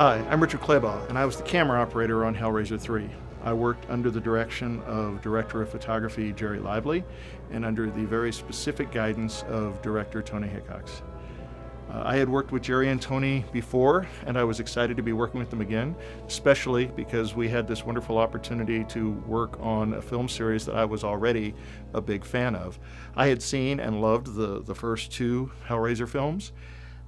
Hi, I'm Richard Claybaugh, and I was the camera operator on Hellraiser 3. I worked under the direction of director of photography Jerry Lively and under the very specific guidance of director Tony Hickox. I had worked with Jerry and Tony before, and I was excited to be working with them again, especially because we had this wonderful opportunity to work on a film series that I was already a big fan of. I had seen and loved the first two Hellraiser films.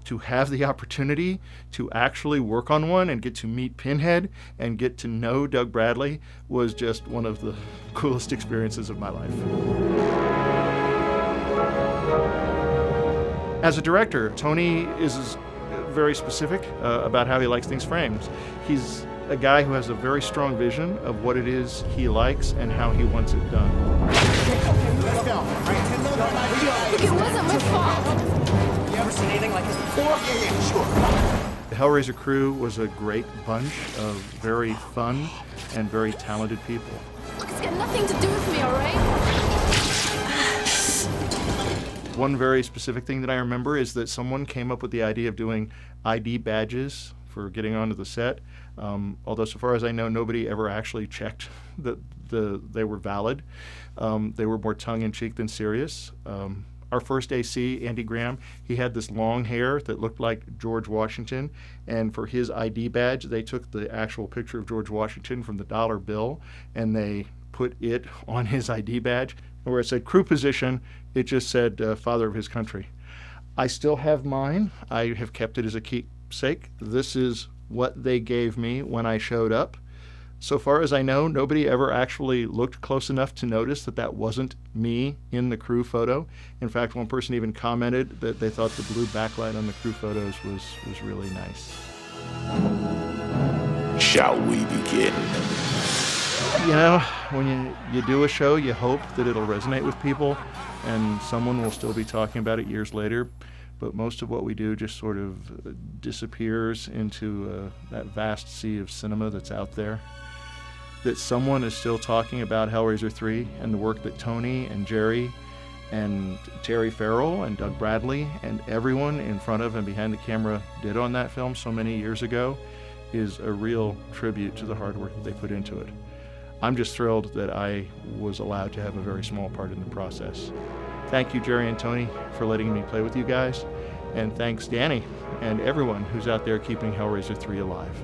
To have the opportunity to actually work on one and get to meet Pinhead and get to know Doug Bradley was just one of the coolest experiences of my life. As a director, Tony is very specific about how he likes things framed. He's a guy who has a very strong vision of what it is he likes and how he wants it done. Let's go. It wasn't my fault. You ever seen anything like this before? Yeah, sure. The Hellraiser crew was a great bunch of very fun and very talented people. Look, it's got nothing to do with me, all right? One very specific thing that I remember is that someone came up with the idea of doing ID badges for getting onto the set. Although, so far as I know, nobody ever actually checked that they were valid. They were more tongue-in-cheek than serious. Our first AC, Andy Graham, he had this long hair that looked like George Washington, and for his ID badge, they took the actual picture of George Washington from the dollar bill, and they put it on his ID badge. Where it said crew position, it just said father of his country. I still have mine. I have kept it as a keepsake. This is what they gave me when I showed up. So far as I know, nobody ever actually looked close enough to notice that that wasn't me in the crew photo. In fact, one person even commented that they thought the blue backlight on the crew photos was really nice. Shall we begin? You know, when you do a show, you hope that it'll resonate with people and someone will still be talking about it years later. But most of what we do just sort of disappears into that vast sea of cinema that's out there. That someone is still talking about Hellraiser 3 and the work that Tony and Jerry and Terry Farrell and Doug Bradley and everyone in front of and behind the camera did on that film so many years ago is a real tribute to the hard work that they put into it. I'm just thrilled that I was allowed to have a very small part in the process. Thank you, Jerry and Tony, for letting me play with you guys. And thanks, Danny, and everyone who's out there keeping Hellraiser 3 alive.